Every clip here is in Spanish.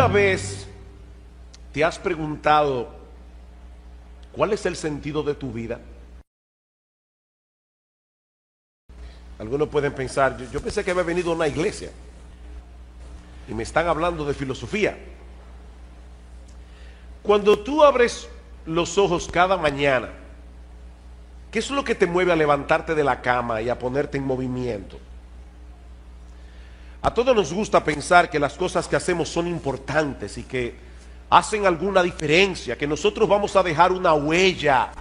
¿Alguna vez te has preguntado cuál es el sentido de tu vida? Algunos pueden pensar, yo pensé que había venido a una iglesia y me están hablando de filosofía. Cuando tú abres los ojos cada mañana, ¿qué es lo que te mueve a levantarte de la cama y a ponerte en movimiento? A todos nos gusta pensar que las cosas que hacemos son importantes y que hacen alguna diferencia, que nosotros vamos a dejar una huella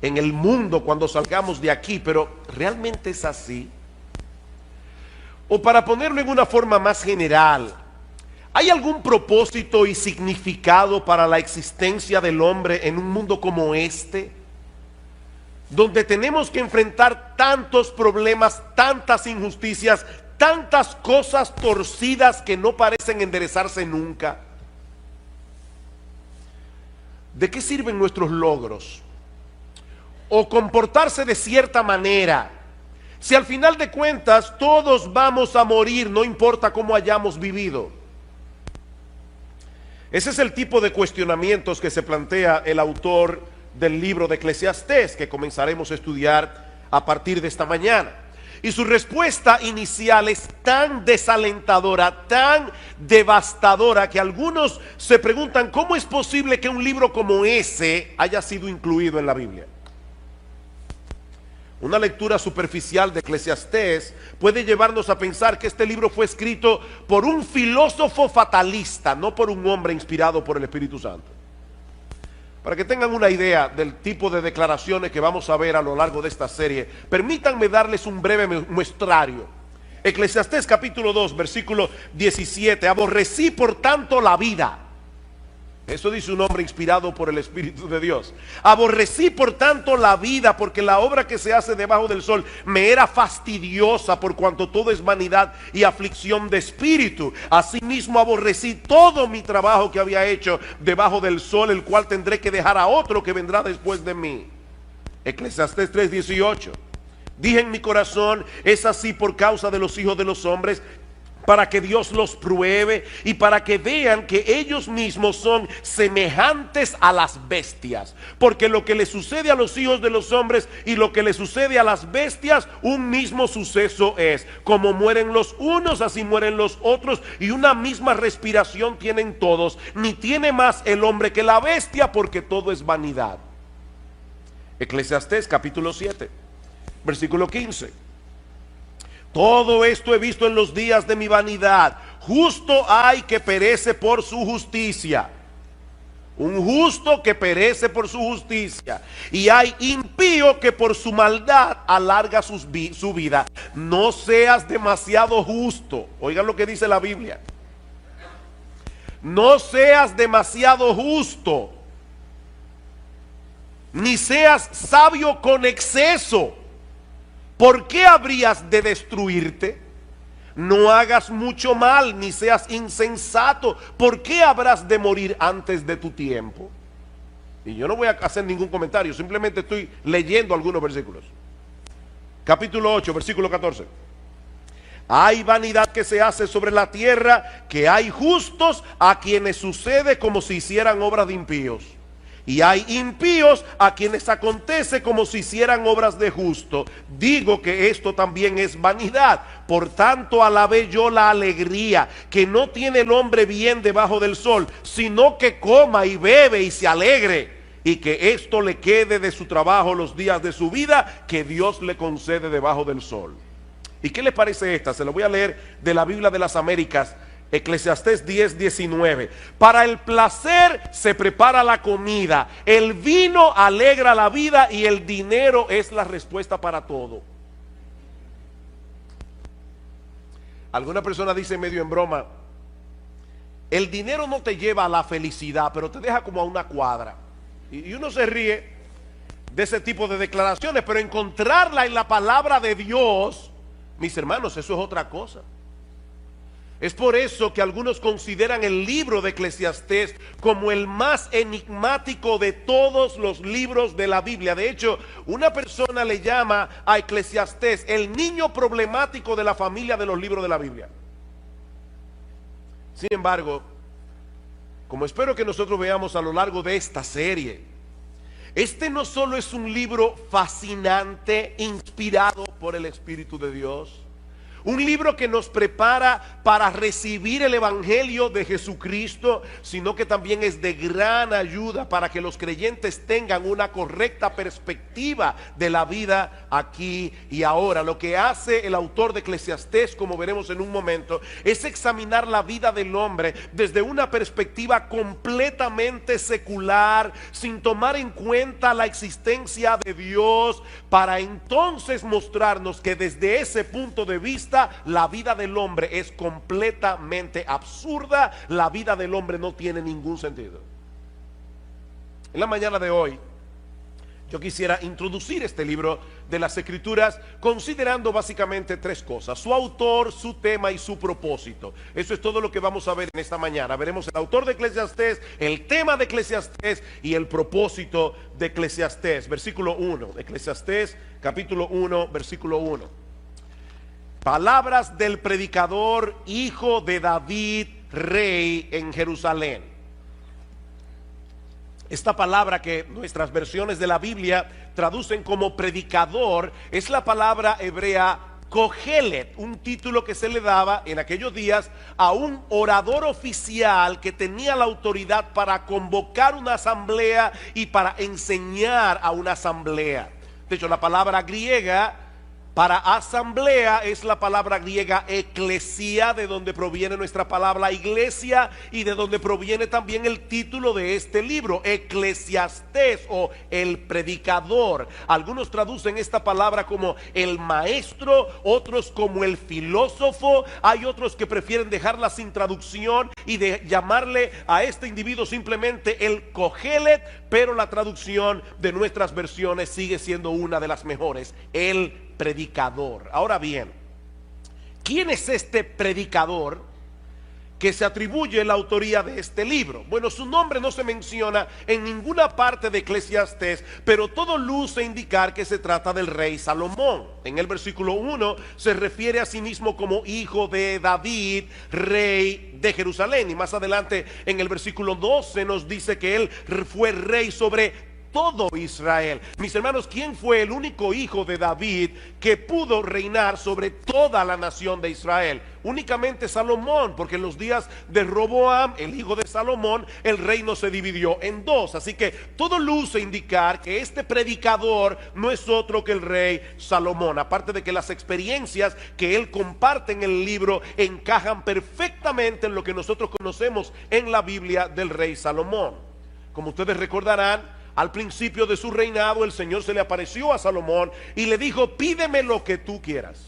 en el mundo cuando salgamos de aquí, pero ¿realmente es así? O para ponerlo en una forma más general, ¿hay algún propósito y significado para la existencia del hombre en un mundo como este? Donde tenemos que enfrentar tantos problemas, tantas injusticias, tantas cosas torcidas que no parecen enderezarse nunca. ¿De qué sirven nuestros logros? O comportarse de cierta manera, si al final de cuentas todos vamos a morir, no importa cómo hayamos vivido. Ese es el tipo de cuestionamientos que se plantea el autor del libro de Eclesiastés, que comenzaremos a estudiar a partir de esta mañana. Y su respuesta inicial es tan desalentadora, tan devastadora, que algunos se preguntan cómo es posible que un libro como ese haya sido incluido en la Biblia. Una lectura superficial de Eclesiastés puede llevarnos a pensar que este libro fue escrito por un filósofo fatalista, no por un hombre inspirado por el Espíritu Santo. Para que tengan una idea del tipo de declaraciones que vamos a ver a lo largo de esta serie, permítanme darles un breve muestrario. Eclesiastés capítulo 2, versículo 17. Aborrecí por tanto la vida. Eso dice un hombre inspirado por el Espíritu de Dios. Aborrecí por tanto la vida, porque la obra que se hace debajo del sol me era fastidiosa, por cuanto todo es vanidad y aflicción de espíritu. Asimismo aborrecí todo mi trabajo que había hecho debajo del sol, el cual tendré que dejar a otro que vendrá después de mí. Eclesiastés 3:18. Dije en mi corazón, es así por causa de los hijos de los hombres, para que Dios los pruebe y para que vean que ellos mismos son semejantes a las bestias. Porque lo que le sucede a los hijos de los hombres y lo que le sucede a las bestias, un mismo suceso es. Como mueren los unos, así mueren los otros, y una misma respiración tienen todos. Ni tiene más el hombre que la bestia, porque todo es vanidad. Eclesiastés capítulo 7, versículo 15. Todo esto he visto en los días de mi vanidad. Justo hay que perece por su justicia. Un justo que perece por su justicia. Y hay impío que por su maldad alarga su vida. No seas demasiado justo. Oigan lo que dice la Biblia. No seas demasiado justo, ni seas sabio con exceso. ¿Por qué habrías de destruirte? No hagas mucho mal, ni seas insensato. ¿Por qué habrás de morir antes de tu tiempo? Y yo no voy a hacer ningún comentario, simplemente estoy leyendo algunos versículos. Capítulo 8, versículo 14. Hay vanidad que se hace sobre la tierra, que hay justos a quienes sucede como si hicieran obras de impíos. Y hay impíos a quienes acontece como si hicieran obras de justo. Digo que esto también es vanidad. Por tanto alabé yo la alegría que no tiene el hombre bien debajo del sol, sino que coma y bebe y se alegre, y que esto le quede de su trabajo los días de su vida que Dios le concede debajo del sol. ¿Y qué les parece esta? Se lo voy a leer de la Biblia de las Américas. Eclesiastés 10:19. Para el placer se prepara la comida, el vino alegra la vida y el dinero es la respuesta para todo. Alguna persona dice medio en broma, el dinero no te lleva a la felicidad, pero te deja como a una cuadra. Y uno se ríe de ese tipo de declaraciones, pero encontrarla en la palabra de Dios, mis hermanos, eso es otra cosa. Es por eso que algunos consideran el libro de Eclesiastés como el más enigmático de todos los libros de la Biblia. De hecho, una persona le llama a Eclesiastés el niño problemático de la familia de los libros de la Biblia. Sin embargo, como espero que nosotros veamos a lo largo de esta serie, este no solo es un libro fascinante, inspirado por el Espíritu de Dios, un libro que nos prepara para recibir el Evangelio de Jesucristo, sino que también es de gran ayuda para que los creyentes tengan una correcta perspectiva de la vida aquí y ahora. Lo que hace el autor de Eclesiastés, como veremos en un momento, es examinar la vida del hombre desde una perspectiva completamente secular, sin tomar en cuenta la existencia de Dios, para entonces mostrarnos que desde ese punto de vista la vida del hombre es completamente absurda, la vida del hombre no tiene ningún sentido. En la mañana de hoy yo quisiera introducir este libro de las Escrituras considerando básicamente tres cosas: su autor, su tema y su propósito. Eso es todo lo que vamos a ver en esta mañana. Veremos el autor de Eclesiastés, el tema de Eclesiastés y el propósito de Eclesiastés. Versículo 1, Eclesiastés capítulo 1, versículo 1. Palabras del predicador, hijo de David, rey en Jerusalén. Esta palabra que nuestras versiones de la Biblia traducen como predicador es la palabra hebrea Kohelet, un título que se le daba en aquellos días a un orador oficial que tenía la autoridad para convocar una asamblea y para enseñar a una asamblea. De hecho, la palabra griega para asamblea es la palabra griega eclesia, de donde proviene nuestra palabra iglesia y de donde proviene también el título de este libro, Eclesiastés, o el predicador. Algunos traducen esta palabra como el maestro, otros como el filósofo. Hay otros que prefieren dejarla sin traducción y de llamarle a este individuo simplemente el Kohelet, pero la traducción de nuestras versiones sigue siendo una de las mejores: el predicador. Ahora bien, ¿quién es este predicador que se atribuye la autoría de este libro? Bueno, su nombre no se menciona en ninguna parte de Eclesiastés, pero todo luce indicar que se trata del rey Salomón. En el versículo 1 se refiere a sí mismo como hijo de David, rey de Jerusalén, y más adelante en el versículo 12 nos dice que él fue rey sobre todo Israel. Mis hermanos, ¿quién fue el único hijo de David que pudo reinar sobre toda la nación de Israel? Únicamente Salomón, porque en los días de Roboam, el hijo de Salomón, el reino se dividió en dos. Así que todo luce indicar que este predicador no es otro que el rey Salomón, aparte de que las experiencias que él comparte en el libro encajan perfectamente en lo que nosotros conocemos en la Biblia del rey Salomón. Como ustedes recordarán, al principio de su reinado el Señor se le apareció a Salomón y le dijo: pídeme lo que tú quieras.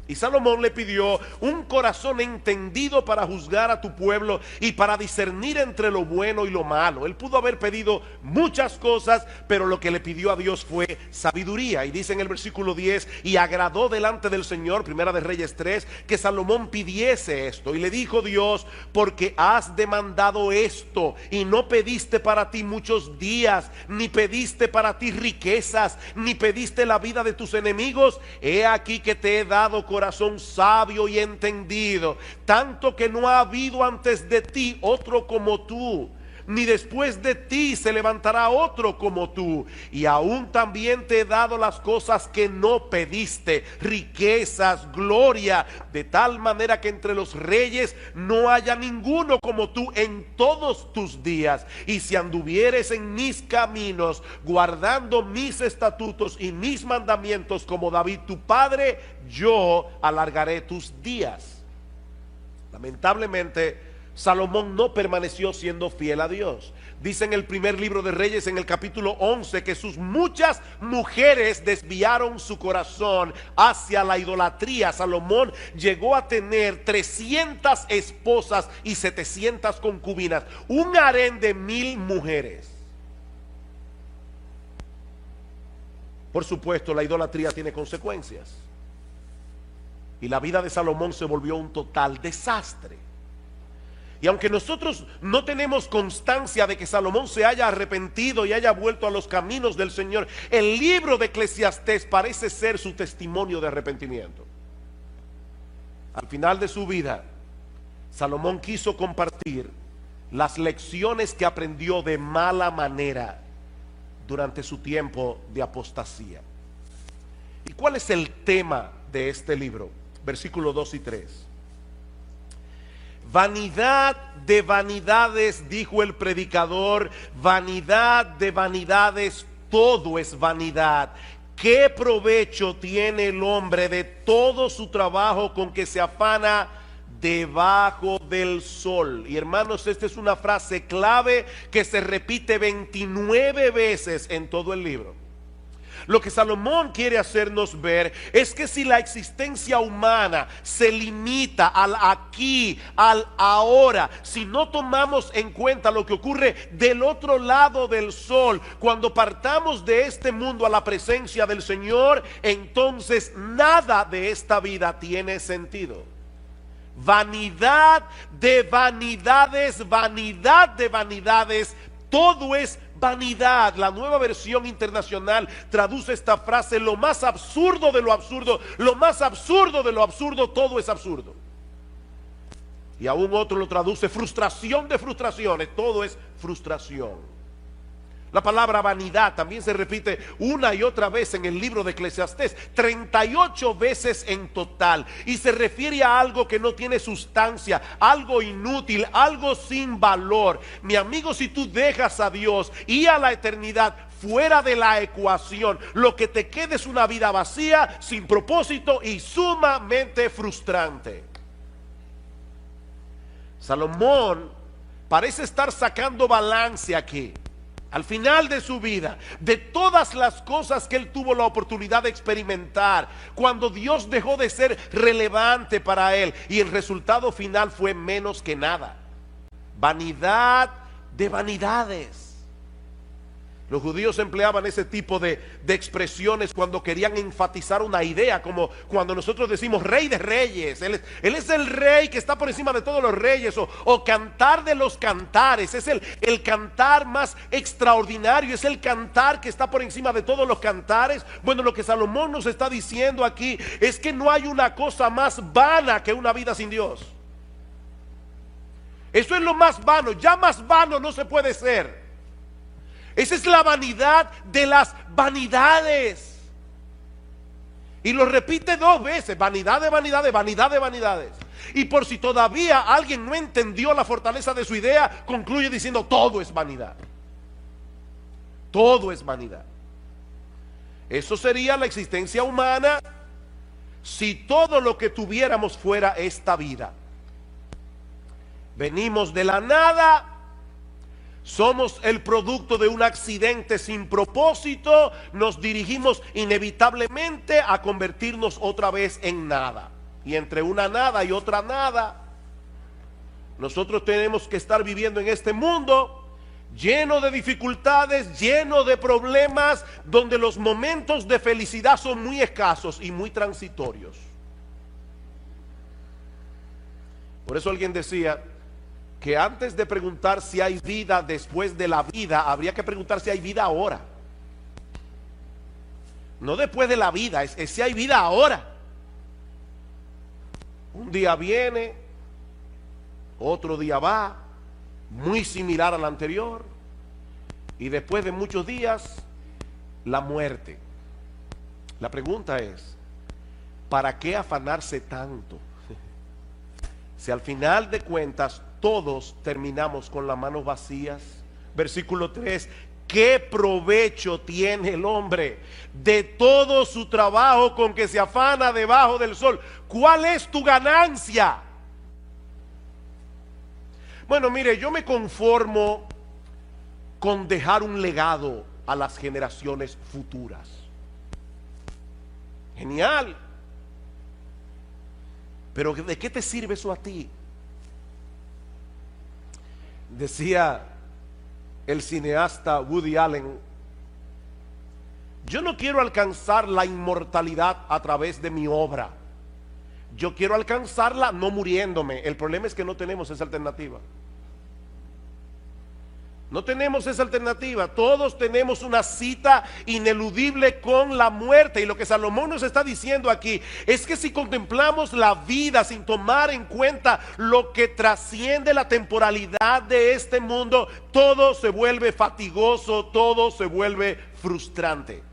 Y Salomón le pidió un corazón entendido para juzgar a tu pueblo y para discernir entre lo bueno y lo malo. Él pudo haber pedido muchas cosas, pero lo que le pidió a Dios fue sabiduría. Y dice en el versículo 10: y agradó delante del Señor, Primera de Reyes 3, que Salomón pidiese esto. Y le dijo Dios: porque has demandado esto y no pediste para ti muchos días, ni pediste para ti riquezas, ni pediste la vida de tus enemigos, he aquí que te he dado corazón sabio y entendido, tanto que no ha habido antes de ti otro como tú, ni después de ti se levantará otro como tú. Y aún también te he dado las cosas que no pediste, riquezas, gloria, de tal manera que entre los reyes no haya ninguno como tú en todos tus días. Y si anduvieres en mis caminos, guardando mis estatutos y mis mandamientos como David tu padre, yo alargaré tus días. Lamentablemente, Salomón no permaneció siendo fiel a Dios. Dice en el primer libro de Reyes, en el capítulo 11, que sus muchas mujeres desviaron su corazón hacia la idolatría. Salomón llegó a tener 300 esposas y 700 concubinas, un harén de 1000 mujeres. Por supuesto, la idolatría tiene consecuencias, y la vida de Salomón se volvió un total desastre. Y aunque nosotros no tenemos constancia de que Salomón se haya arrepentido y haya vuelto a los caminos del Señor, el libro de Eclesiastés parece ser su testimonio de arrepentimiento. Al final de su vida, Salomón quiso compartir las lecciones que aprendió de mala manera durante su tiempo de apostasía. ¿Y cuál es el tema de este libro? Versículos 2 y 3. Vanidad de vanidades, dijo el predicador, vanidad de vanidades, todo es vanidad. ¿Qué provecho tiene el hombre de todo su trabajo con que se afana debajo del sol? Y hermanos, esta es una frase clave que se repite 29 veces en todo el libro. Lo que Salomón quiere hacernos ver es que si la existencia humana se limita al aquí, al ahora, si no tomamos en cuenta lo que ocurre del otro lado del sol, cuando partamos de este mundo a la presencia del Señor, entonces nada de esta vida tiene sentido. Vanidad de vanidades, vanidad de vanidades, todo es vanidad. La Nueva Versión Internacional traduce esta frase: lo más absurdo de lo absurdo, lo más absurdo de lo absurdo, todo es absurdo. Y aún otro lo traduce: frustración de frustraciones, todo es frustración. La palabra vanidad también se repite una y otra vez en el libro de Eclesiastés, 38 veces en total, y se refiere a algo que no tiene sustancia, algo inútil, algo sin valor. Mi amigo, si tú dejas a Dios y a la eternidad fuera de la ecuación, lo que te queda es una vida vacía, sin propósito y sumamente frustrante. Salomón parece estar sacando balance aquí, al final de su vida, de todas las cosas que él tuvo la oportunidad de experimentar, cuando Dios dejó de ser relevante para él, y el resultado final fue menos que nada. Vanidad de vanidades. Los judíos empleaban ese tipo de expresiones cuando querían enfatizar una idea, como cuando nosotros decimos rey de reyes. Él es el rey que está por encima de todos los reyes, o cantar de los cantares. Es el cantar más extraordinario, es el cantar que está por encima de todos los cantares. Bueno, lo que Salomón nos está diciendo aquí es que no hay una cosa más vana que una vida sin Dios. Eso es lo más vano, ya más vano no se puede ser. Esa es la vanidad de las vanidades. Y lo repite 2 veces: vanidad de vanidades, vanidad de vanidades. Y por si todavía alguien no entendió la fortaleza de su idea, concluye diciendo: todo es vanidad. Todo es vanidad. Eso sería la existencia humana si todo lo que tuviéramos fuera esta vida. Venimos de la nada. Somos el producto de un accidente sin propósito. Nos dirigimos inevitablemente a convertirnos otra vez en nada. Y entre una nada y otra nada, nosotros tenemos que estar viviendo en este mundo lleno de dificultades, lleno de problemas, donde los momentos de felicidad son muy escasos y muy transitorios. Por eso alguien decía que antes de preguntar si hay vida después de la vida, habría que preguntar si hay vida ahora. No después de la vida, es si hay vida ahora. Un día viene, otro día va, muy similar al anterior, y después de muchos días, la muerte. La pregunta es: ¿para qué afanarse tanto? Si al final de cuentas todos terminamos con las manos vacías. Versículo 3: ¿qué provecho tiene el hombre de todo su trabajo con que se afana debajo del sol? ¿Cuál es tu ganancia? Bueno, mire, yo me conformo con dejar un legado a las generaciones futuras. Genial. Pero ¿de qué te sirve eso a ti? Decía el cineasta Woody Allen: yo no quiero alcanzar la inmortalidad a través de mi obra, yo quiero alcanzarla no muriéndome. El problema es que no tenemos esa alternativa. No tenemos esa alternativa. Todos tenemos una cita ineludible con la muerte. Y lo que Salomón nos está diciendo aquí es que si contemplamos la vida sin tomar en cuenta lo que trasciende la temporalidad de este mundo, todo se vuelve fatigoso, todo se vuelve frustrante.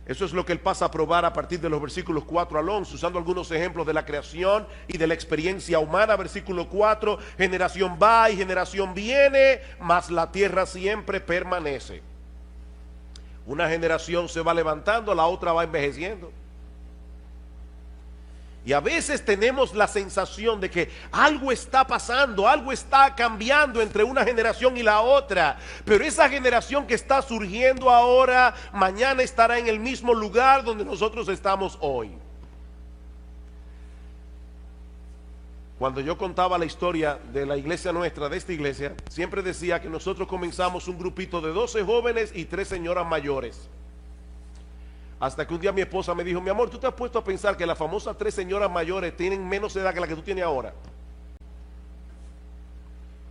Eso es lo que él pasa a probar a partir de los versículos 4 al 11, usando algunos ejemplos de la creación y de la experiencia humana. Versículo 4, generación va y generación viene, mas la tierra siempre permanece. Una generación se va levantando, la otra va envejeciendo. Y a veces tenemos la sensación de que algo está pasando, algo está cambiando entre una generación y la otra. Pero esa generación que está surgiendo ahora, mañana estará en el mismo lugar donde nosotros estamos hoy. Cuando yo contaba la historia de la iglesia nuestra, de esta iglesia, siempre decía que nosotros comenzamos un grupito de 12 jóvenes y 3 señoras mayores. Hasta que un día mi esposa me dijo: mi amor, ¿tú te has puesto a pensar que las famosas 3 señoras mayores tienen menos edad que la que tú tienes ahora?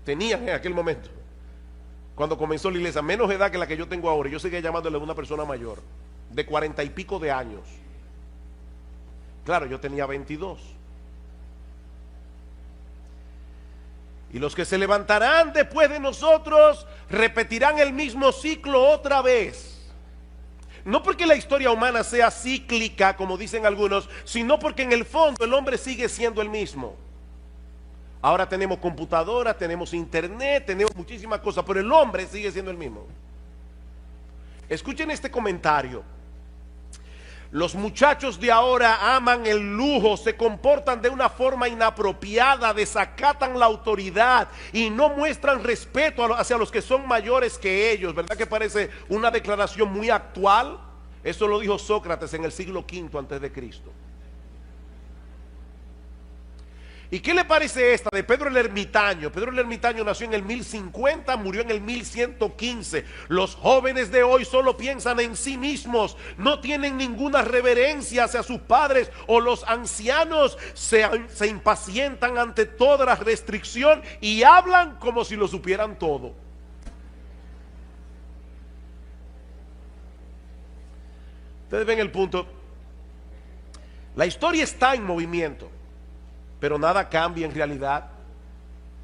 Tenían en aquel momento, cuando comenzó la iglesia, menos edad que la que yo tengo ahora. Yo seguía llamándole a una persona mayor, de 40 y pico de años. Claro, yo tenía 22. Y los que se levantarán después de nosotros repetirán el mismo ciclo otra vez. No porque la historia humana sea cíclica, como dicen algunos, sino porque en el fondo el hombre sigue siendo el mismo. Ahora tenemos computadoras, tenemos internet, tenemos muchísimas cosas, pero el hombre sigue siendo el mismo. Escuchen este comentario. Los muchachos de ahora aman el lujo, se comportan de una forma inapropiada, desacatan la autoridad y no muestran respeto hacia los que son mayores que ellos. ¿Verdad que parece una declaración muy actual? Eso lo dijo Sócrates en el siglo V antes de Cristo. ¿Y qué le parece esta de Pedro el Ermitaño? Pedro el Ermitaño nació en el 1050, murió en el 1115. Los jóvenes de hoy solo piensan en sí mismos, no tienen ninguna reverencia hacia sus padres, o los ancianos se impacientan ante toda la restricción y hablan como si lo supieran todo. Ustedes ven el punto. La historia está en movimiento, pero nada cambia en realidad.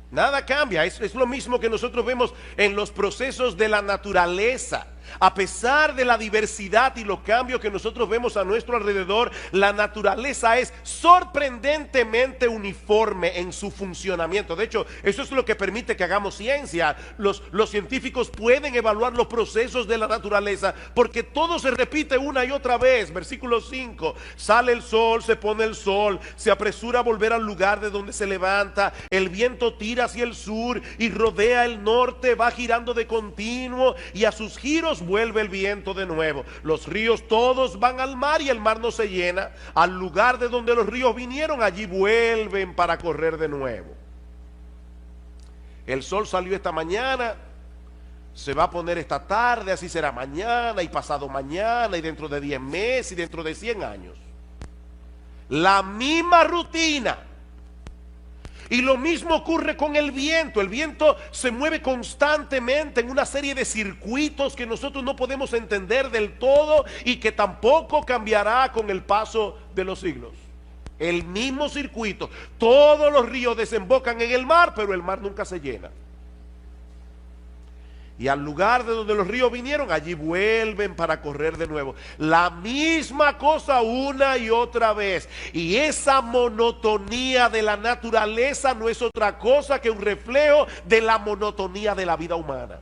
Nada cambia. Es lo mismo que nosotros vemos en los procesos de la naturaleza. A pesar de la diversidad y los cambios que nosotros vemos a nuestro alrededor, la naturaleza es sorprendentemente uniforme en su funcionamiento. De hecho, eso es lo que permite que hagamos ciencia. Los científicos pueden evaluar los procesos de la naturaleza porque todo se repite una y otra vez. Versículo 5: sale el sol, se pone el sol, se apresura a volver al lugar de donde se levanta, el viento tira hacia el sur y rodea el norte, va girando de continuo y a sus giros vuelve el viento de nuevo. Los ríos todos van al mar y el mar no se llena. Al lugar de donde los ríos vinieron, allí vuelven para correr de nuevo. El sol salió esta mañana, se va a poner esta tarde, así será mañana y pasado mañana y dentro de 10 meses y dentro de 100 años. La misma rutina. Y lo mismo ocurre con el viento. El viento se mueve constantemente en una serie de circuitos que nosotros no podemos entender del todo y que tampoco cambiará con el paso de los siglos. El mismo circuito. Todos los ríos desembocan en el mar, pero el mar nunca se llena. Y al lugar de donde los ríos vinieron, allí vuelven para correr de nuevo. La misma cosa una y otra vez. Y esa monotonía de la naturaleza no es otra cosa que un reflejo de la monotonía de la vida humana.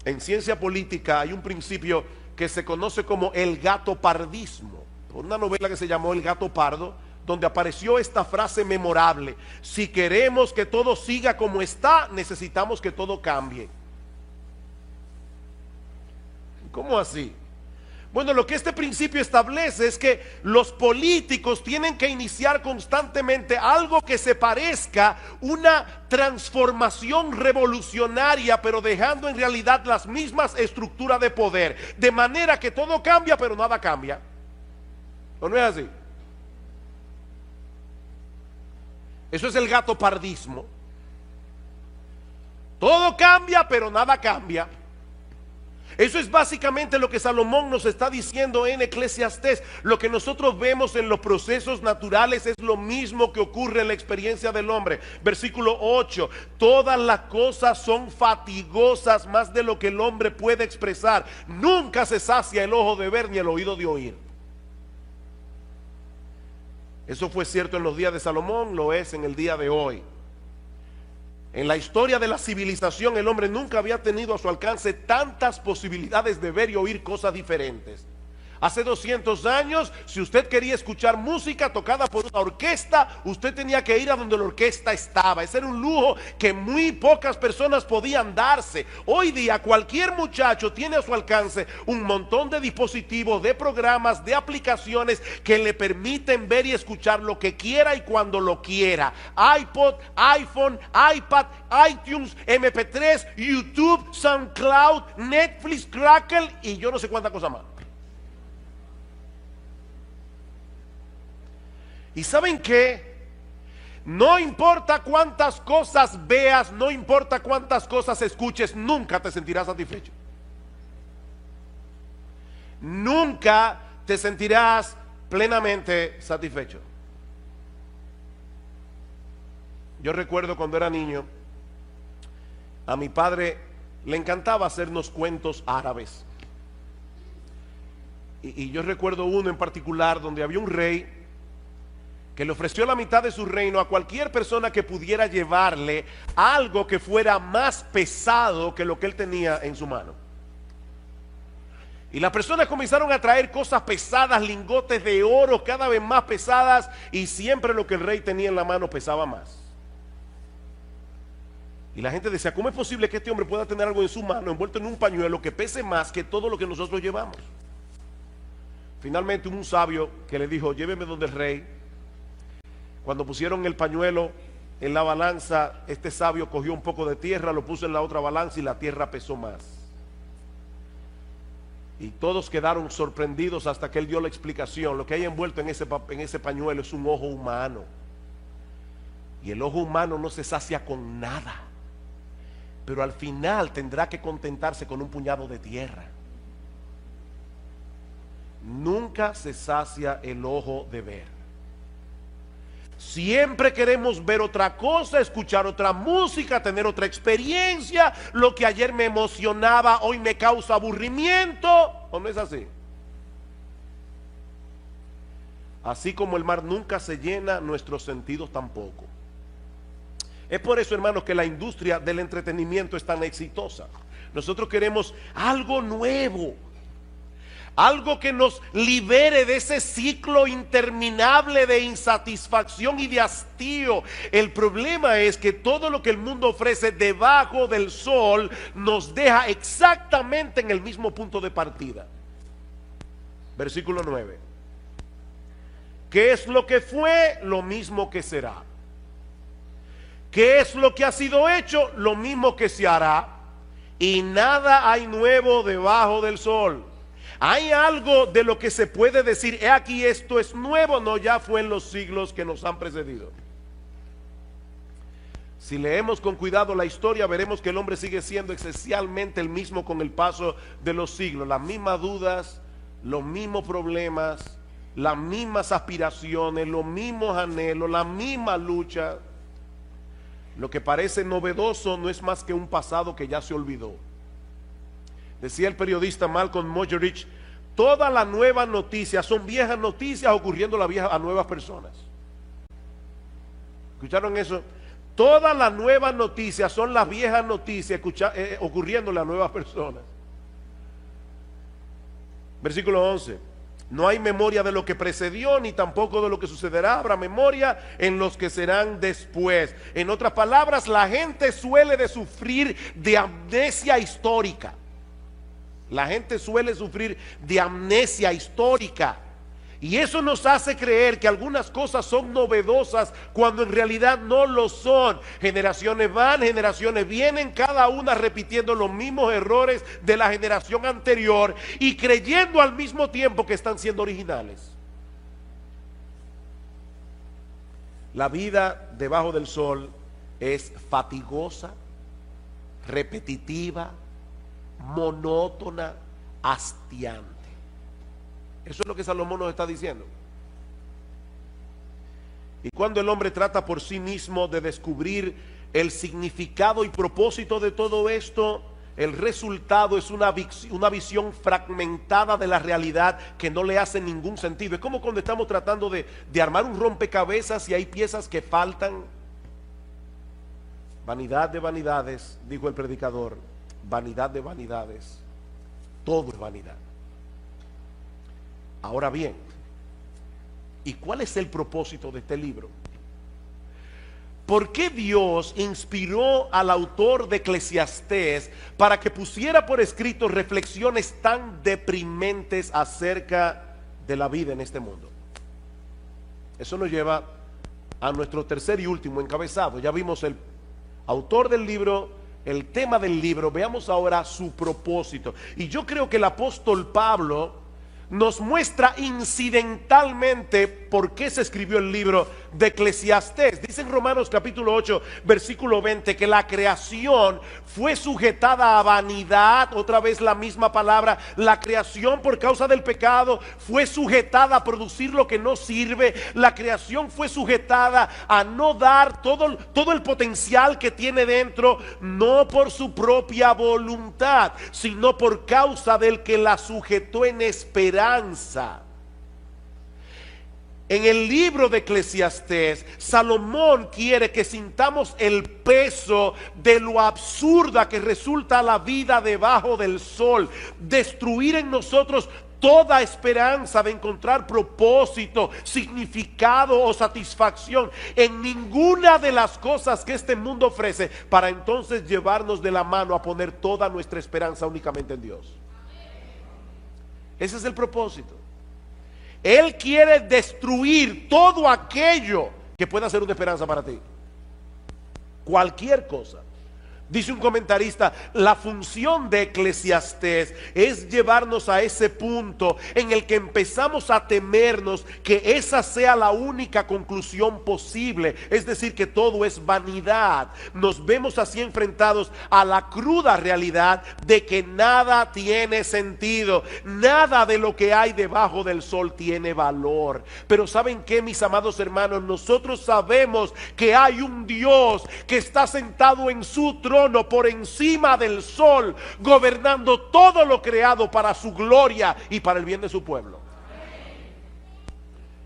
En ciencia política hay un principio que se conoce como el gatopardismo. Una novela que se llamó El gato pardo, donde apareció esta frase memorable: si queremos que todo siga como está, necesitamos que todo cambie. ¿Cómo así? Bueno, lo que este principio establece es que los políticos tienen que iniciar constantemente algo que se parezca una transformación revolucionaria, pero dejando en realidad las mismas estructuras de poder, de manera que todo cambia, pero nada cambia. ¿O no es así? Eso es el gatopardismo. Todo cambia, pero nada cambia. Eso es básicamente lo que Salomón nos está diciendo en Eclesiastés. Lo que nosotros vemos en los procesos naturales es lo mismo que ocurre en la experiencia del hombre. Versículo 8: todas las cosas son fatigosas más de lo que el hombre puede expresar. Nunca se sacia el ojo de ver ni el oído de oír. Eso fue cierto en los días de Salomón, lo es en el día de hoy. En la historia de la civilización, el hombre nunca había tenido a su alcance tantas posibilidades de ver y oír cosas diferentes. Hace 200 años, si usted quería escuchar música tocada por una orquesta, usted tenía que ir a donde la orquesta estaba. Ese era un lujo que muy pocas personas podían darse. Hoy día cualquier muchacho tiene a su alcance un montón de dispositivos, de programas, de aplicaciones que le permiten ver y escuchar lo que quiera y cuando lo quiera. iPod, iPhone, iPad, iTunes, MP3, YouTube, SoundCloud, Netflix, Crackle y yo no sé cuánta cosa más. ¿Y saben qué? No importa cuántas cosas veas, no importa cuántas cosas escuches, nunca te sentirás satisfecho. Nunca te sentirás plenamente satisfecho. Yo recuerdo cuando era niño, a mi padre le encantaba hacernos cuentos árabes. Y yo recuerdo uno en particular donde había un rey que le ofreció la mitad de su reino a cualquier persona que pudiera llevarle algo que fuera más pesado que lo que él tenía en su mano. Y las personas comenzaron a traer cosas pesadas, lingotes de oro cada vez más pesadas, y siempre lo que el rey tenía en la mano pesaba más. Y la gente decía, ¿cómo es posible que este hombre pueda tener algo en su mano envuelto en un pañuelo que pese más que todo lo que nosotros llevamos? Finalmente hubo un sabio que le dijo, lléveme donde el rey. Cuando pusieron el pañuelo en la balanza, este sabio cogió un poco de tierra, lo puso en la otra balanza y la tierra pesó más. Y todos quedaron sorprendidos hasta que él dio la explicación. Lo que hay envuelto en ese pañuelo es un ojo humano. Y el ojo humano no se sacia con nada, pero al final tendrá que contentarse con un puñado de tierra. Nunca se sacia el ojo de ver. Siempre queremos ver otra cosa, escuchar otra música, tener otra experiencia. Lo que ayer me emocionaba, hoy me causa aburrimiento. ¿O no es así? Así como el mar nunca se llena, nuestros sentidos tampoco. Es por eso, hermanos, que la industria del entretenimiento es tan exitosa. Nosotros queremos algo nuevo, algo que nos libere de ese ciclo interminable de insatisfacción y de hastío. El problema es que todo lo que el mundo ofrece debajo del sol nos deja exactamente en el mismo punto de partida. Versículo 9. ¿Qué es lo que fue? Lo mismo que será. ¿Qué es lo que ha sido hecho? Lo mismo que se hará. Y nada hay nuevo debajo del sol. ¿Hay algo de lo que se puede decir, he aquí esto es nuevo? No, ya fue en los siglos que nos han precedido. Si leemos con cuidado la historia, veremos que el hombre sigue siendo esencialmente el mismo con el paso de los siglos. Las mismas dudas, los mismos problemas, las mismas aspiraciones, los mismos anhelos, la misma lucha. Lo que parece novedoso no es más que un pasado que ya se olvidó. Decía el periodista Malcolm Muggeridge, todas las nuevas noticias son viejas noticias ocurriendo a nuevas personas. ¿Escucharon eso? Todas las nuevas noticias son las viejas noticias ocurriéndole a nuevas personas. Versículo 11. No hay memoria de lo que precedió, ni tampoco de lo que sucederá. Habrá memoria en los que serán después. En otras palabras, la gente suele de sufrir de amnesia histórica. La gente suele sufrir de amnesia histórica. Y eso nos hace creer que algunas cosas son novedosas cuando en realidad no lo son. Generaciones van, generaciones vienen, cada una repitiendo los mismos errores de la generación anterior y creyendo al mismo tiempo que están siendo originales. La vida debajo del sol es fatigosa, repetitiva, monótona, hastiante. Eso es lo que Salomón nos está diciendo. Y cuando el hombre trata por sí mismo de descubrir el significado y propósito de todo esto, el resultado es una visión fragmentada de la realidad que no le hace ningún sentido. Es como cuando estamos tratando de armar un rompecabezas y hay piezas que faltan. Vanidad de vanidades, dijo el predicador, vanidad de vanidades, todo es vanidad. Ahora bien, ¿y cuál es el propósito de este libro? ¿Por qué Dios inspiró al autor de Eclesiastés para que pusiera por escrito reflexiones tan deprimentes acerca de la vida en este mundo? Eso nos lleva a nuestro tercer y último encabezado. Ya vimos el autor del libro, el tema del libro. Veamos ahora su propósito. Y yo creo que el apóstol Pablo nos muestra incidentalmente por qué se escribió el libro de Eclesiastés. Dice en Romanos capítulo 8 versículo 20 que la creación fue sujetada a vanidad. Otra vez la misma palabra. La creación por causa del pecado fue sujetada a producir lo que no sirve. La creación fue sujetada a no dar todo el potencial que tiene dentro, no por su propia voluntad, sino por causa del que la sujetó en esperanza. En el libro de Eclesiastés, Salomón quiere que sintamos el peso de lo absurda que resulta la vida debajo del sol, destruir en nosotros toda esperanza de encontrar propósito, significado o satisfacción en ninguna de las cosas que este mundo ofrece, para entonces llevarnos de la mano a poner toda nuestra esperanza únicamente en Dios. Ese es el propósito. Él quiere destruir todo aquello que pueda ser una esperanza para ti. Cualquier cosa. Dice un comentarista, la función de Eclesiastés es llevarnos a ese punto en el que empezamos a temernos que esa sea la única conclusión posible, es decir, que todo es vanidad. Nos vemos así enfrentados a la cruda realidad de que nada tiene sentido, nada de lo que hay debajo del sol tiene valor. Pero ¿saben qué, mis amados hermanos? Nosotros sabemos que hay un Dios que está sentado en su trono por encima del sol, gobernando todo lo creado para su gloria y para el bien de su pueblo.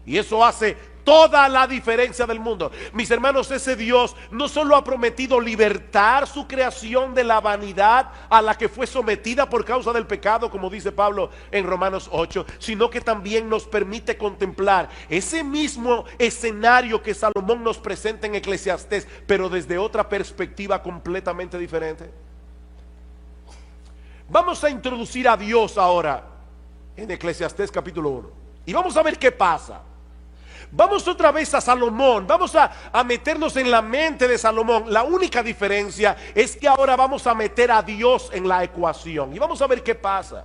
Y eso hace toda la diferencia del mundo. Mis hermanos, ese Dios no solo ha prometido libertar su creación de la vanidad a la que fue sometida por causa del pecado, como dice Pablo en Romanos 8, sino que también nos permite contemplar ese mismo escenario que Salomón nos presenta en Eclesiastés, pero desde otra perspectiva completamente diferente. Vamos a introducir a Dios ahora en Eclesiastés capítulo 1 y vamos a ver qué pasa. Vamos otra vez a Salomón, vamos a meternos en la mente de Salomón. La única diferencia es que ahora vamos a meter a Dios en la ecuación y vamos a ver qué pasa.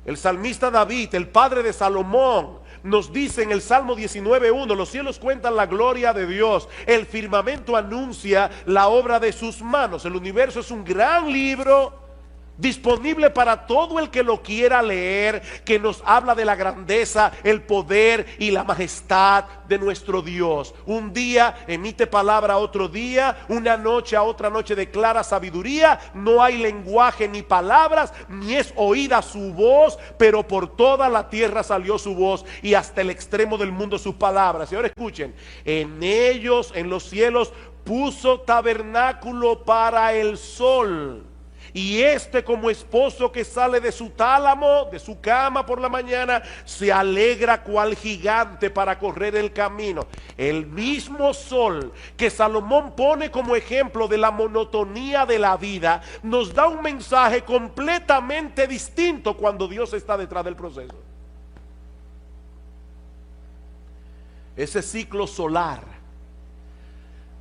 El salmista David, el padre de Salomón, nos dice en el Salmo 19:1: los cielos cuentan la gloria de Dios, el firmamento anuncia la obra de sus manos. El universo es un gran libro disponible para todo el que lo quiera leer, que nos habla de la grandeza, el poder y la majestad de nuestro Dios. Un día emite palabra a otro día, una noche a otra noche declara sabiduría. No hay lenguaje ni palabras, ni es oída su voz, pero por toda la tierra salió su voz y hasta el extremo del mundo sus palabras. Y ahora escuchen: en ellos, en los cielos, puso tabernáculo para el sol. Y este, como esposo que sale de su tálamo, de su cama por la mañana, se alegra cual gigante para correr el camino. El mismo sol que Salomón pone como ejemplo de la monotonía de la vida, nos da un mensaje completamente distinto cuando Dios está detrás del proceso. Ese ciclo solar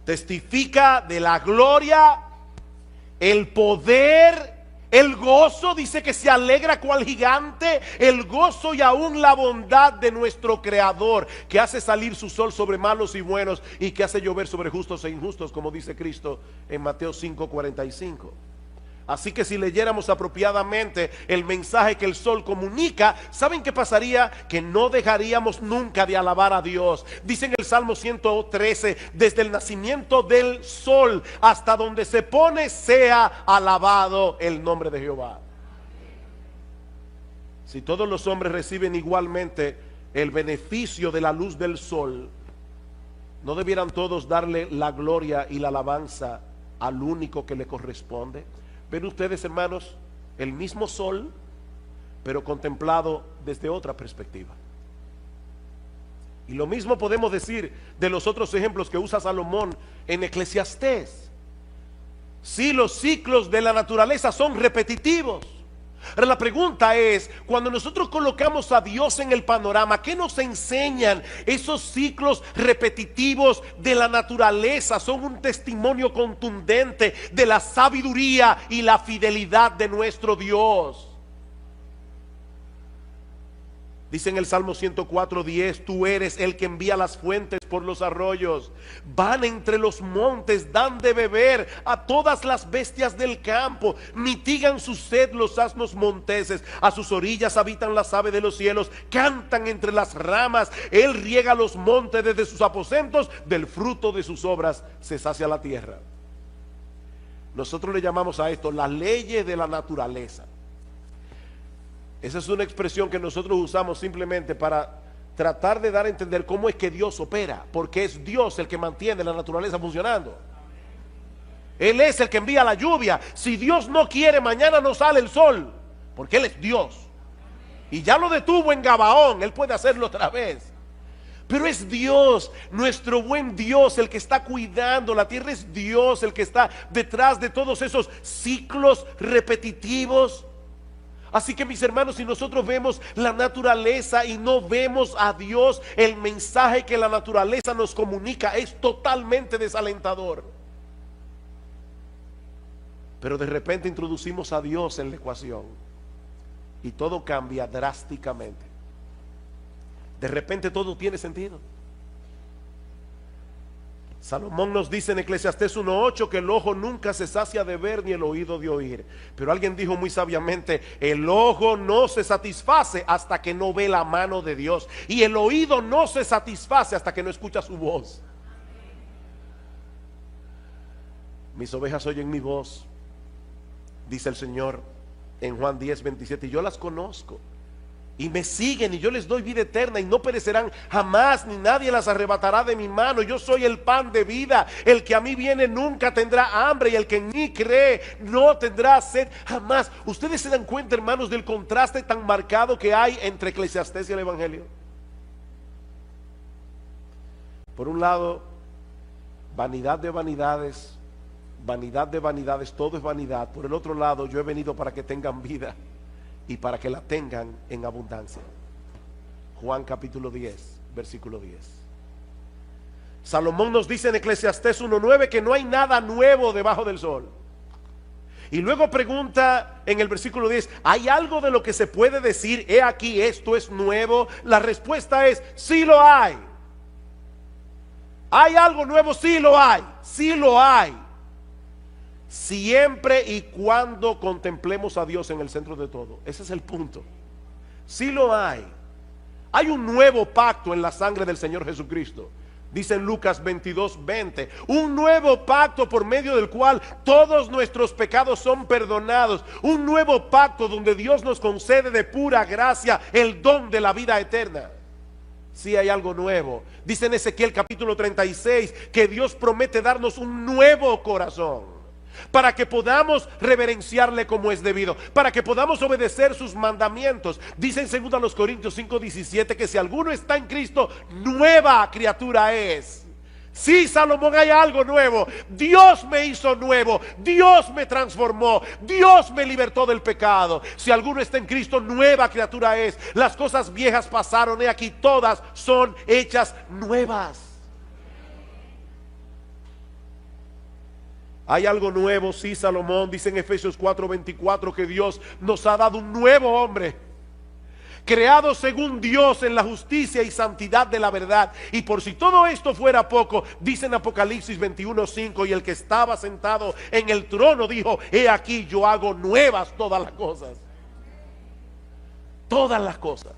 testifica de la gloria, el poder, El gozo dice que se alegra cual gigante, el gozo y aún la bondad de nuestro Creador, que hace salir su sol sobre malos y buenos y que hace llover sobre justos e injustos, como dice Cristo en Mateo 5:45. Así que si leyéramos apropiadamente el mensaje que el sol comunica, ¿saben qué pasaría? Que no dejaríamos nunca de alabar a Dios. Dice en el Salmo 113, desde el nacimiento del sol hasta donde se pone, sea alabado el nombre de Jehová. Si todos los hombres reciben igualmente el beneficio de la luz del sol, ¿no debieran todos darle la gloria y la alabanza al único que le corresponde? Ven ustedes, hermanos, el mismo sol, pero contemplado desde otra perspectiva. Y lo mismo podemos decir de los otros ejemplos que usa Salomón en Eclesiastés. Sí, los ciclos de la naturaleza son repetitivos. Ahora la pregunta es, cuando nosotros colocamos a Dios en el panorama, ¿qué nos enseñan esos ciclos repetitivos de la naturaleza? Son un testimonio contundente de la sabiduría y la fidelidad de nuestro Dios. Dice en el Salmo 104:10, tú eres el que envía las fuentes por los arroyos, van entre los montes, dan de beber a todas las bestias del campo, mitigan su sed los asnos monteses, a sus orillas habitan las aves de los cielos, cantan entre las ramas, él riega los montes desde sus aposentos, del fruto de sus obras se sacia la tierra. Nosotros le llamamos a esto las leyes de la naturaleza. Esa es una expresión que nosotros usamos simplemente para tratar de dar a entender cómo es que Dios opera, porque es Dios el que mantiene la naturaleza funcionando. Él es el que envía la lluvia. Si Dios no quiere, mañana no sale el sol, porque Él es Dios. Y ya lo detuvo en Gabaón, Él puede hacerlo otra vez. Pero es Dios, nuestro buen Dios, el que está cuidando la tierra. Es Dios el que está detrás de todos esos ciclos repetitivos. Así que mis hermanos, si nosotros vemos la naturaleza y no vemos a Dios, el mensaje que la naturaleza nos comunica es totalmente desalentador. Pero de repente introducimos a Dios en la ecuación y todo cambia drásticamente. De repente todo tiene sentido. Salomón nos dice en Eclesiastés 1:8 que el ojo nunca se sacia de ver ni el oído de oír. Pero alguien dijo muy sabiamente, el ojo no se satisface hasta que no ve la mano de Dios. Y el oído no se satisface hasta que no escucha su voz. Mis ovejas oyen mi voz, dice el Señor en Juan 10:27, y yo las conozco. Y me siguen y yo les doy vida eterna y no perecerán jamás, ni nadie las arrebatará de mi mano. Yo soy el pan de vida. El que a mí viene nunca tendrá hambre, y el que en mí cree no tendrá sed jamás. Ustedes se dan cuenta, hermanos, del contraste tan marcado que hay entre Eclesiastés y el Evangelio. Por un lado, vanidad de vanidades, todo es vanidad. Por el otro lado, yo he venido para que tengan vida y para que la tengan en abundancia. Juan capítulo 10, versículo 10. Salomón nos dice en Eclesiastés 1:9 que no hay nada nuevo debajo del sol. Y luego pregunta en el versículo 10, ¿hay algo de lo que se puede decir, he aquí esto es nuevo? La respuesta es, sí lo hay. ¿Hay algo nuevo? Sí lo hay, sí lo hay. Siempre y cuando contemplemos a Dios en el centro de todo. Ese es el punto. Sí lo hay. Hay un nuevo pacto en la sangre del Señor Jesucristo. Dice en Lucas 22:20, un nuevo pacto por medio del cual todos nuestros pecados son perdonados. Un nuevo pacto donde Dios nos concede de pura gracia el don de la vida eterna. Sí hay algo nuevo. Dice en Ezequiel capítulo 36 que Dios promete darnos un nuevo corazón, para que podamos reverenciarle como es debido, para que podamos obedecer sus mandamientos. Dice en 2 Corintios 5:17 que si alguno está en Cristo, nueva criatura es. Sí, Salomón, hay algo nuevo. Dios me hizo nuevo, Dios me transformó, Dios me libertó del pecado. Si alguno está en Cristo, nueva criatura es. Las cosas viejas pasaron, he aquí todas son hechas nuevas. Hay algo nuevo, sí, Salomón dice en Efesios 4:24 que Dios nos ha dado un nuevo hombre, creado según Dios en la justicia y santidad de la verdad. Y por si todo esto fuera poco, dice en Apocalipsis 21:5, y el que estaba sentado en el trono dijo: he aquí, yo hago nuevas todas las cosas. Todas las cosas.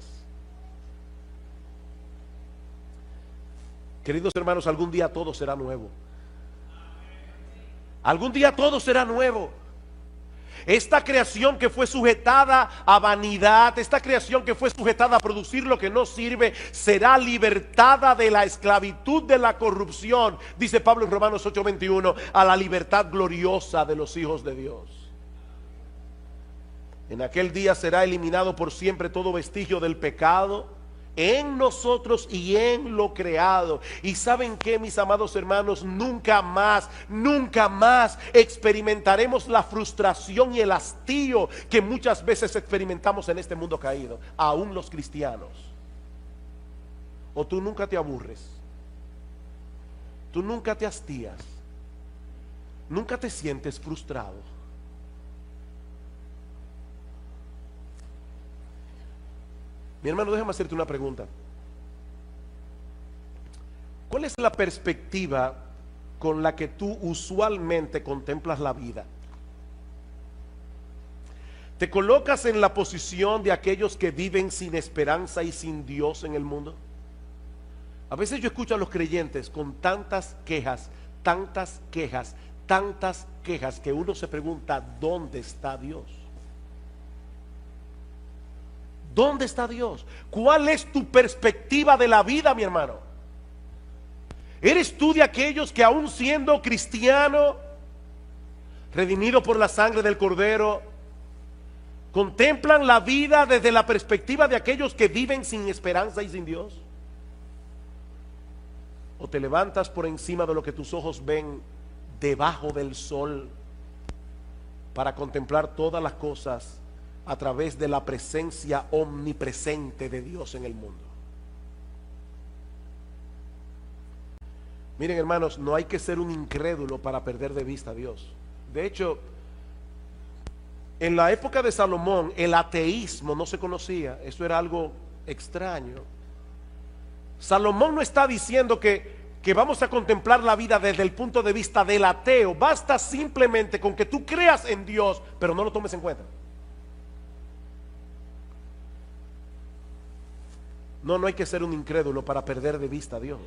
Queridos hermanos, algún día todo será nuevo. Algún día todo será nuevo. Esta creación que fue sujetada a vanidad, esta creación que fue sujetada a producir lo que no sirve, será libertada de la esclavitud de la corrupción, dice Pablo en Romanos 8:21, a la libertad gloriosa de los hijos de Dios. En aquel día será eliminado por siempre todo vestigio del pecado en nosotros y en lo creado. Y ¿saben qué, mis amados hermanos? Nunca más experimentaremos la frustración y el hastío que muchas veces experimentamos en este mundo caído, aún los cristianos. O tú nunca te aburres, tú nunca te hastías, nunca te sientes frustrado. Mi hermano, déjame hacerte una pregunta. ¿Cuál es la perspectiva con la que tú usualmente contemplas la vida? ¿Te colocas en la posición de aquellos que viven sin esperanza y sin Dios en el mundo? A veces yo escucho a los creyentes con tantas quejas, que uno se pregunta: ¿dónde está Dios? ¿Dónde está Dios? ¿Cuál es tu perspectiva de la vida, mi hermano? ¿Eres tú de aquellos que, aún siendo cristiano, redimido por la sangre del Cordero, contemplan la vida desde la perspectiva de aquellos que viven sin esperanza y sin Dios? ¿O te levantas por encima de lo que tus ojos ven debajo del sol para contemplar todas las cosas a través de la presencia omnipresente de Dios en el mundo? Miren, hermanos, no hay que ser un incrédulo para perder de vista a Dios. De hecho, en la época de Salomón el ateísmo no se conocía. Eso era algo extraño. Salomón no está diciendo que vamos a contemplar la vida desde el punto de vista del ateo. Basta simplemente con que tú creas en Dios, pero no lo tomes en cuenta. No hay que ser un incrédulo para perder de vista a Dios.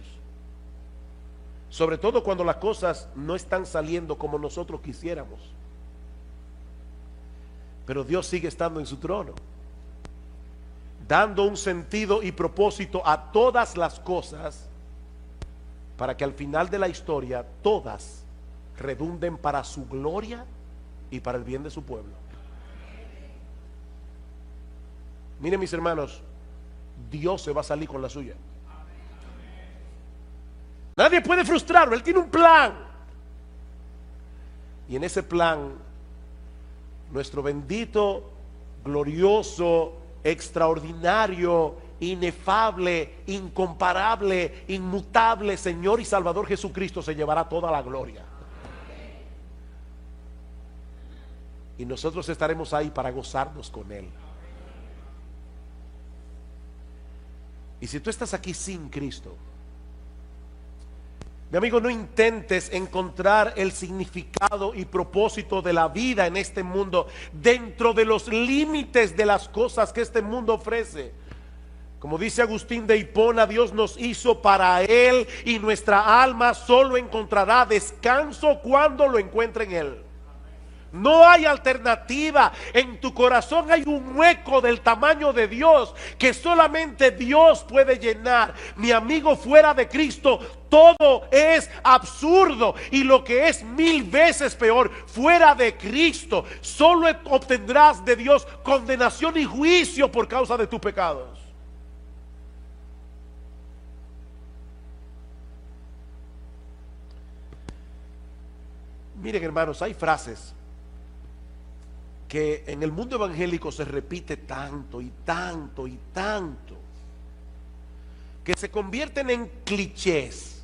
Sobre todo cuando las cosas no están saliendo como nosotros quisiéramos. Pero Dios sigue estando en su trono, dando un sentido y propósito a todas las cosas, para que al final de la historia todas redunden para su gloria y para el bien de su pueblo. Miren, mis hermanos, Dios se va a salir con la suya. Nadie puede frustrarlo. Él tiene un plan. Y en ese plan, nuestro bendito, glorioso, extraordinario, inefable, incomparable, inmutable Señor y Salvador Jesucristo se llevará toda la gloria. Y nosotros estaremos ahí para gozarnos con Él. Y si tú estás aquí sin Cristo, mi amigo, no intentes encontrar el significado y propósito de la vida en este mundo dentro de los límites de las cosas que este mundo ofrece. Como dice Agustín de Hipona, Dios nos hizo para Él y nuestra alma solo encontrará descanso cuando lo encuentre en Él. No hay alternativa. En tu corazón hay un hueco del tamaño de Dios que solamente Dios puede llenar. Mi amigo, fuera de Cristo todo es absurdo, y lo que es 1000 veces peor, fuera de Cristo solo obtendrás de Dios condenación y juicio por causa de tus pecados. Miren, hermanos, hay frases que en el mundo evangélico se repite tanto y tanto y tanto, que se convierten en clichés.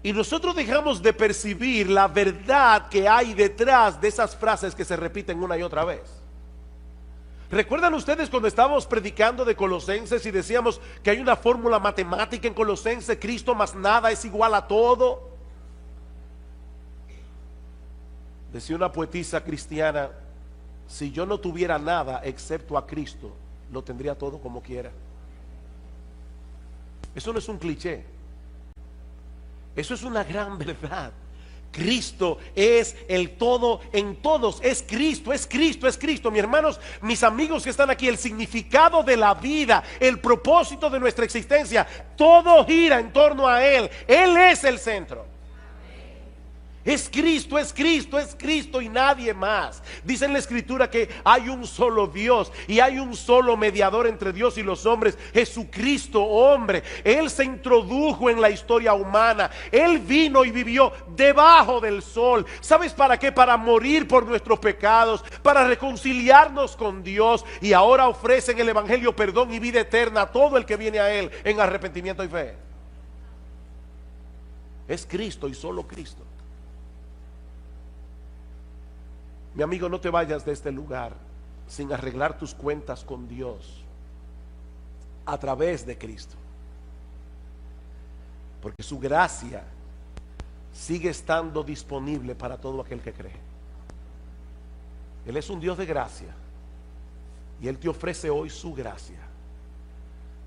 Y nosotros dejamos de percibir la verdad que hay detrás de esas frases que se repiten una y otra vez. ¿Recuerdan ustedes cuando estábamos predicando de Colosenses y decíamos que hay una fórmula matemática en Colosenses? Cristo más nada es igual a todo. Decía una poetisa cristiana: si yo no tuviera nada excepto a Cristo, lo tendría todo como quiera. Eso no es un cliché, eso es una gran verdad. Cristo es el todo en todos. Es Cristo, es Cristo, es Cristo. Mis hermanos, mis amigos que están aquí, el significado de la vida, el propósito de nuestra existencia, todo gira en torno a Él. Él es el centro. Es Cristo, es Cristo, es Cristo y nadie más. Dice en la Escritura que hay un solo Dios y hay un solo mediador entre Dios y los hombres, Jesucristo hombre. Él se introdujo en la historia humana. Él vino y vivió debajo del sol. ¿Sabes para qué? Para morir por nuestros pecados, para reconciliarnos con Dios, y ahora ofrece en el Evangelio perdón y vida eterna a todo el que viene a Él en arrepentimiento y fe. Es Cristo y solo Cristo. Mi amigo, no te vayas de este lugar sin arreglar tus cuentas con Dios a través de Cristo, porque su gracia sigue estando disponible para todo aquel que cree. Él es un Dios de gracia y Él te ofrece hoy su gracia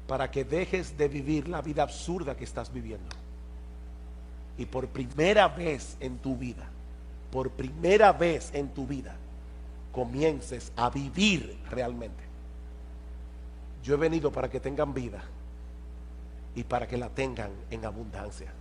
para que dejes de vivir la vida absurda que estás viviendo y por primera vez en tu vida, por primera vez en tu vida, comiences a vivir realmente. Yo he venido para que tengan vida y para que la tengan en abundancia.